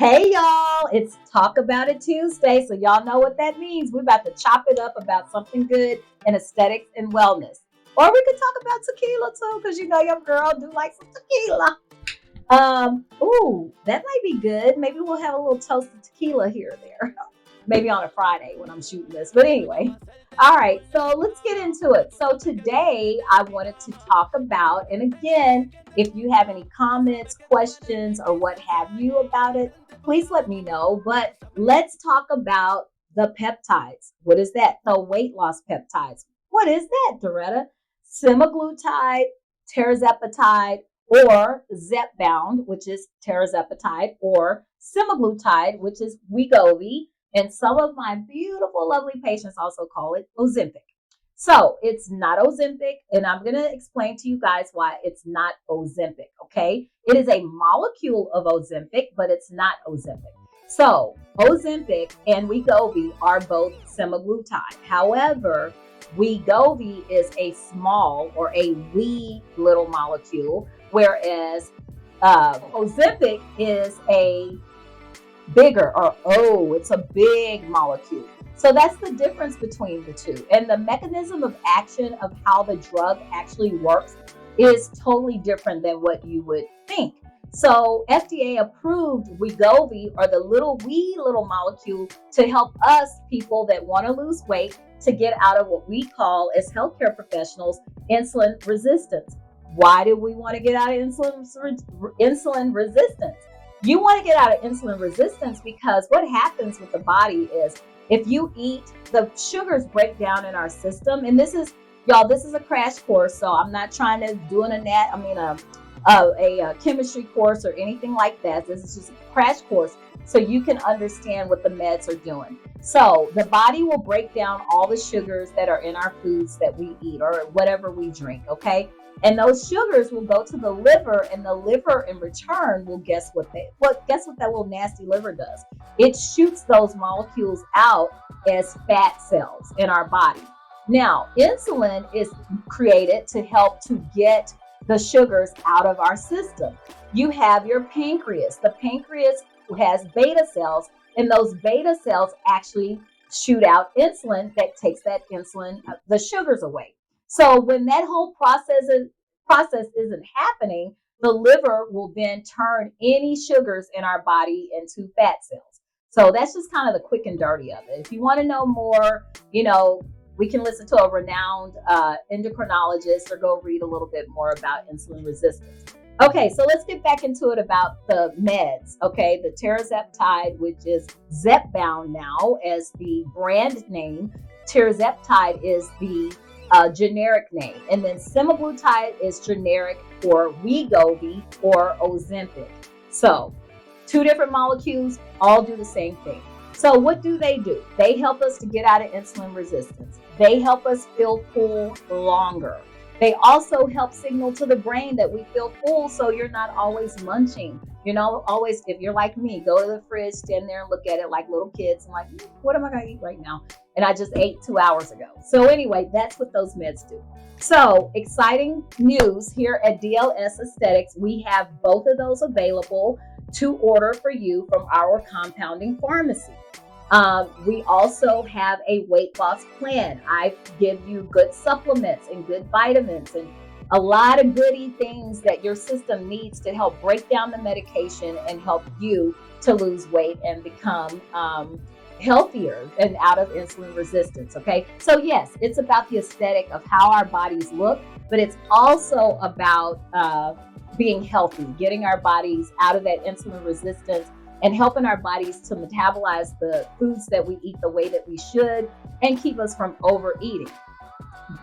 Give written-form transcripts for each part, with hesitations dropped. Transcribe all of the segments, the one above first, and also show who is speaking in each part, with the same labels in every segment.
Speaker 1: Hey y'all, it's Talk About It Tuesday, so y'all know what that means. We're about to chop it up about something good in aesthetics and wellness. Or we could talk about tequila too, because you know your girl do like some tequila. That might be good. Maybe we'll have a little toast of tequila here or there. Maybe on a Friday when I'm shooting this. But anyway, all right, so let's get into it. So today I wanted to talk about, and again, if you have any comments, questions, or what have you about it, please let me know. But let's talk about the peptides. What is that? The weight loss peptides. What is that, Doretta? Semaglutide, tirzepatide, or Zepbound, which is tirzepatide, or semaglutide, which is Wegovy, and some of my beautiful, lovely patients also call it Ozempic. So it's not Ozempic, and I'm going to explain to you guys why it's not Ozempic, okay? It is a molecule of Ozempic, but it's not Ozempic. So Ozempic and Wegovy are both semaglutide. However, Wegovy is a small or a wee little molecule, whereas Ozempic is a bigger, or it's a big molecule. So that's the difference between the two. And the mechanism of action of how the drug actually works is totally different than what you would think. So FDA approved Wegovy, or the little wee little molecule, to help us people that want to lose weight to get out of what we call as healthcare professionals insulin resistance. Why do we want to get out of insulin resistance? You want to get out of insulin resistance because what happens with the body is if you eat, the sugars break down in our system. And this is, y'all, this is a crash course. So I'm not trying to do a chemistry course or anything like that. This is just a crash course so you can understand what the meds are doing. So the body will break down all the sugars that are in our foods that we eat or whatever we drink, okay? And those sugars will go to the liver, and the liver in return will guess what that little nasty liver does. It shoots those molecules out as fat cells in our body. Now, insulin is created to help to get the sugars out of our system. You have your pancreas. The pancreas has beta cells, and those beta cells actually shoot out insulin that takes that insulin, the sugars away. So when that whole process isn't happening, the liver will then turn any sugars in our body into fat cells. So that's just kind of the quick and dirty of it. If you want to know more, we can listen to a renowned endocrinologist or go read a little bit more about insulin resistance. Okay, so let's get back into it about the meds. Okay, the tirzepatide, which is Zepbound now as the brand name. Tirzepatide is the generic name. And then semaglutide is generic for Wegovy or Ozempic. So two different molecules all do the same thing. So what do? They help us to get out of insulin resistance. They help us feel full longer. They also help signal to the brain that we feel full, so you're not always munching. Always, if you're like me, go to the fridge, stand there and look at it like little kids and like, what am I going to eat right now? And I just ate 2 hours ago. So anyway, that's what those meds do. So exciting news here at DLS Aesthetics. We have both of those available to order for you from our compounding pharmacy. We also have a weight loss plan. I give you good supplements and good vitamins and a lot of goody things that your system needs to help break down the medication and help you to lose weight and become healthier and out of insulin resistance. Okay, so yes, it's about the aesthetic of how our bodies look, but it's also about being healthy, getting our bodies out of that insulin resistance and helping our bodies to metabolize the foods that we eat the way that we should and keep us from overeating.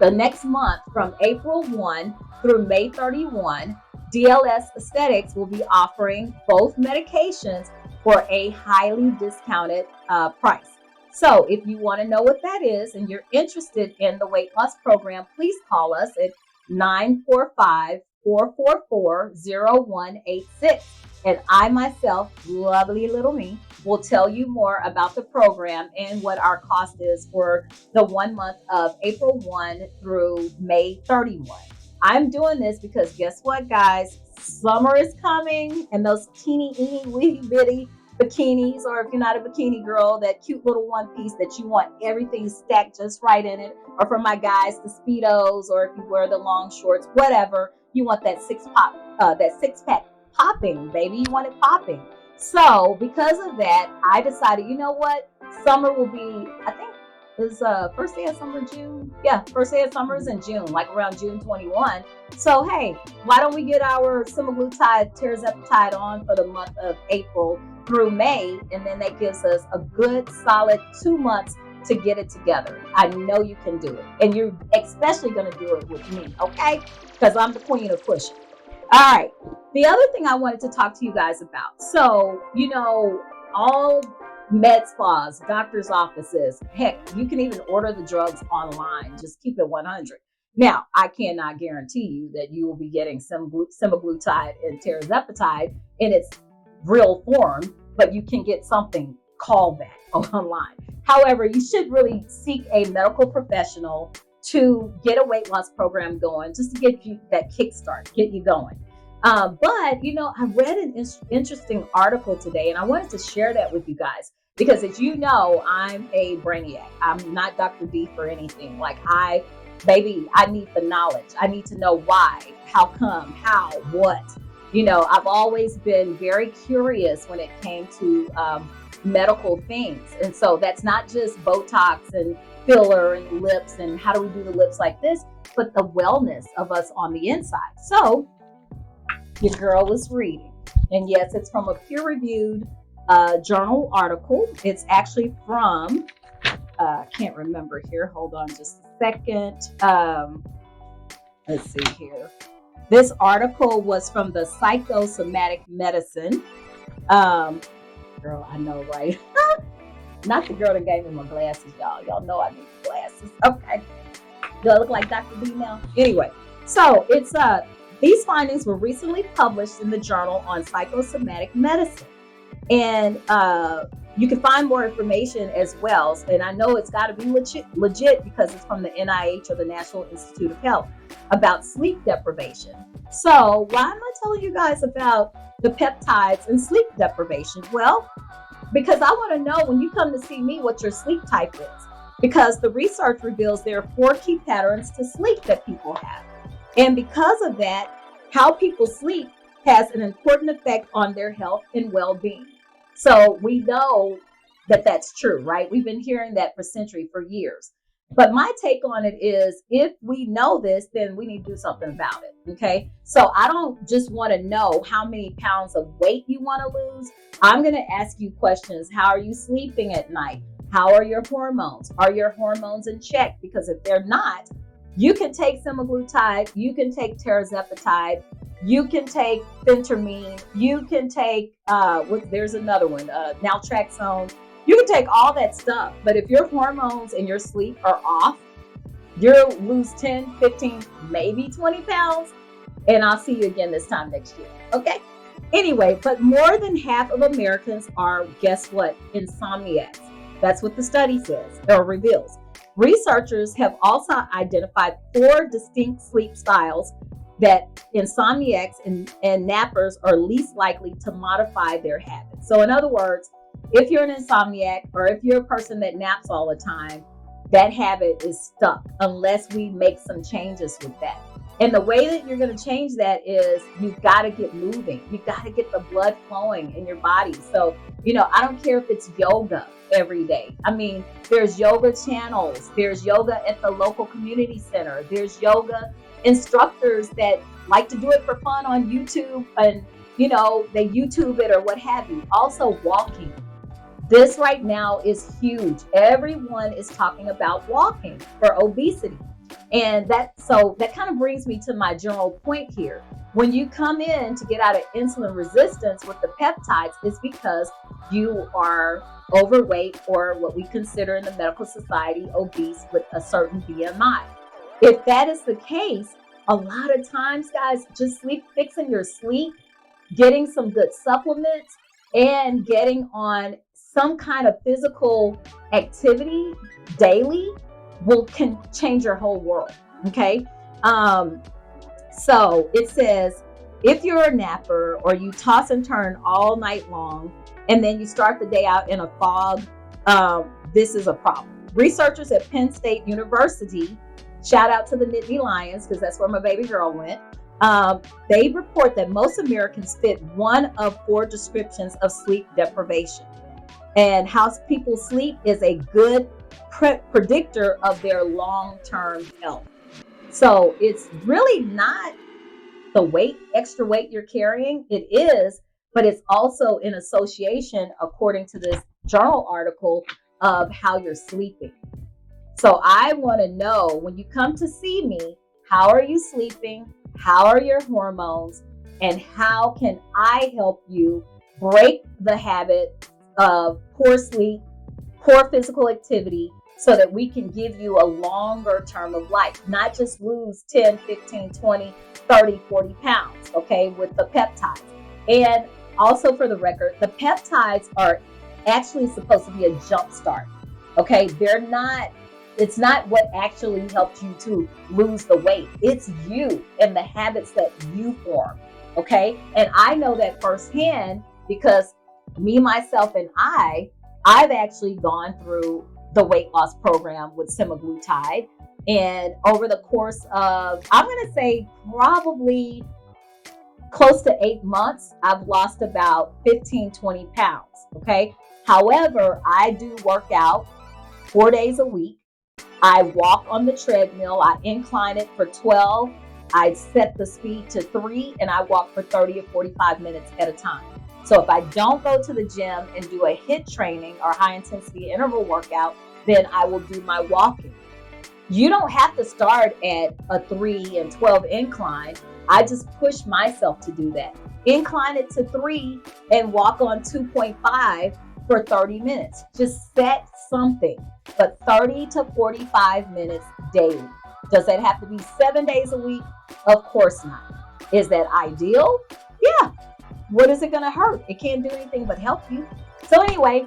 Speaker 1: The next month, from April 1 through May 31, DLS Aesthetics will be offering both medications for a highly discounted price. So if you want to know what that is and you're interested in the weight loss program, please call us at 945-444-0186. And I myself, lovely little me, will tell you more about the program and what our cost is for the 1 month of April 1 through May 31. I'm doing this because guess what, guys? Summer is coming, and those teeny, weeny, bitty bikinis, or if you're not a bikini girl, that cute little one piece that you want everything stacked just right in it. Or for my guys, the Speedos, or if you wear the long shorts, whatever, you want that that six pack popping, baby. You want it popping. So because of that, I decided, you know what? Summer will be, I think, is first day of summer June. Yeah, first day of summer is in June, like around June 21. So hey, why don't we get our semaglutide tirzepatide on for the month of April through May, and then that gives us a good solid 2 months to get it together. I know you can do it, and you're especially going to do it with me, okay? Because I'm the queen of pushing. All right. The other thing I wanted to talk to you guys about. So, all med spas, doctor's offices, heck, you can even order the drugs online. Just keep it 100. Now, I cannot guarantee you that you will be getting semaglutide and tirzepatide in its real form, but you can get something called that online. However, you should really seek a medical professional to get a weight loss program going, just to get you that kickstart, get you going. But, I read an interesting article today, and I wanted to share that with you guys because, as you know, I'm a brainiac. I'm not Dr. D for anything. Like, I need the knowledge. I need to know why, how come, how, what. I've always been very curious when it came to medical things. And so that's not just Botox and filler and lips and how do we do the lips like this, but the wellness of us on the inside. So your girl is reading. And yes, it's from a peer-reviewed journal article. It's actually from, I can't remember here. Hold on just a second. Let's see here. This article was from the Psychosomatic Medicine. Girl, I know, right? Not the girl that gave me my glasses, y'all. Y'all know I need glasses. Okay. Do I look like Dr. B now? Anyway, so it's these findings were recently published in the Journal on Psychosomatic Medicine. And you can find more information as well. And I know it's got to be legit because it's from the NIH, or the National Institute of Health, about sleep deprivation. So why am I telling you guys about the peptides and sleep deprivation? Well, because I want to know when you come to see me what your sleep type is. Because the research reveals there are 4 key patterns to sleep that people have. And because of that, how people sleep has an important effect on their health and well-being. So we know that that's true, right? We've been hearing that for years. But my take on it is, if we know this, then we need to do something about it, okay? So I don't just want to know how many pounds of weight you want to lose. I'm going to ask you questions. How are you sleeping at night? How are your hormones? Are your hormones in check? Because if they're not, you can take semaglutide, you can take tirzepatide, you can take phentermine, you can take, there's another one, naltrexone. You can take all that stuff, but if your hormones and your sleep are off, you'll lose 10, 15, maybe 20 pounds, and I'll see you again this time next year, okay? Anyway, but more than half of Americans are, guess what, insomniacs. That's what the study says, or reveals. Researchers have also identified 4 distinct sleep styles that insomniacs and nappers are least likely to modify their habits. So in other words, if you're an insomniac, or if you're a person that naps all the time, that habit is stuck unless we make some changes with that. And the way that you're going to change that is you've got to get moving. You've got to get the blood flowing in your body. So, I don't care if it's yoga every day. I mean, there's yoga channels. There's yoga at the local community center. There's yoga instructors that like to do it for fun on YouTube, and, they YouTube it or what have you. Also, walking. This right now is huge. Everyone is talking about walking for obesity. And that kind of brings me to my general point here. When you come in to get out of insulin resistance with the peptides, it's because you are overweight, or what we consider in the medical society obese with a certain BMI. If that is the case, a lot of times, guys, just fixing your sleep, getting some good supplements, and getting on some kind of physical activity daily can change your whole world. Okay. So it says, if you're a napper or you toss and turn all night long, and then you start the day out in a fog, this is a problem. Researchers at Penn State University, shout out to the Nitty Lions, because that's where my baby girl went. They report that most Americans fit one of 4 descriptions of sleep deprivation. And how people sleep is a good predictor of their long-term health. So it's really not the extra weight you're carrying. It is, but it's also in association, according to this journal article, of how you're sleeping. So I want to know, when you come to see me, how are you sleeping? How are your hormones? And how can I help you break the habit of poor sleep, poor physical activity, so that we can give you a longer term of life, not just lose 10, 15, 20, 30, 40 pounds, okay, with the peptides. And also, for the record, the peptides are actually supposed to be a jump start, okay? It's not what actually helps you to lose the weight. It's you and the habits that you form, okay? And I know that firsthand, because me, myself, and I've actually gone through the weight loss program with semaglutide. And over the course of, I'm going to say probably close to 8 months, I've lost about 15, 20 pounds. Okay. However, I do work out 4 days a week. I walk on the treadmill. I incline it for 12. I set the speed to 3, and I walk for 30 or 45 minutes at a time. So if I don't go to the gym and do a HIIT training or high intensity interval workout, then I will do my walking. You don't have to start at a 3 and 12 incline. I just push myself to do that. Incline it to 3 and walk on 2.5 for 30 minutes. Just set something, but 30 to 45 minutes daily. Does that have to be 7 days a week? Of course not. Is that ideal? Yeah. What is it going to hurt? It can't do anything but help you. So anyway,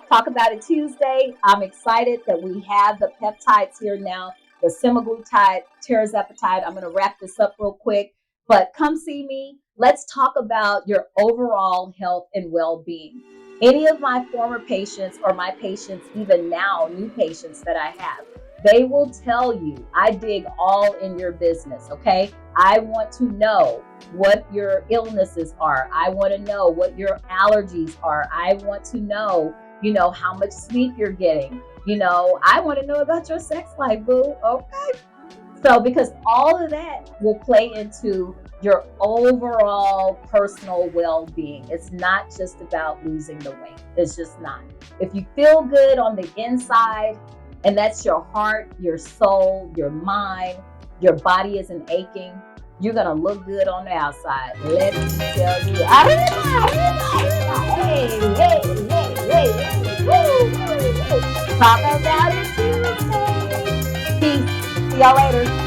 Speaker 1: Talk About It Tuesday. I'm excited that we have the peptides here now, the semaglutide, tirzepatide. I'm going to wrap this up real quick, but come see me. Let's talk about your overall health and well-being. Any of my former patients, or my patients even now, new patients that I have, they will tell you, I dig all in your business, okay? I want to know what your illnesses are. I want to know what your allergies are. I want to know, how much sleep you're getting. I want to know about your sex life, boo, okay? So, because all of that will play into your overall personal well-being. It's not just about losing the weight. It's just not. If you feel good on the inside, and that's your heart, your soul, your mind, your body isn't aching, you're going to look good on the outside. Let me tell you. Hey. Talk About It Tuesday. Peace. See y'all later.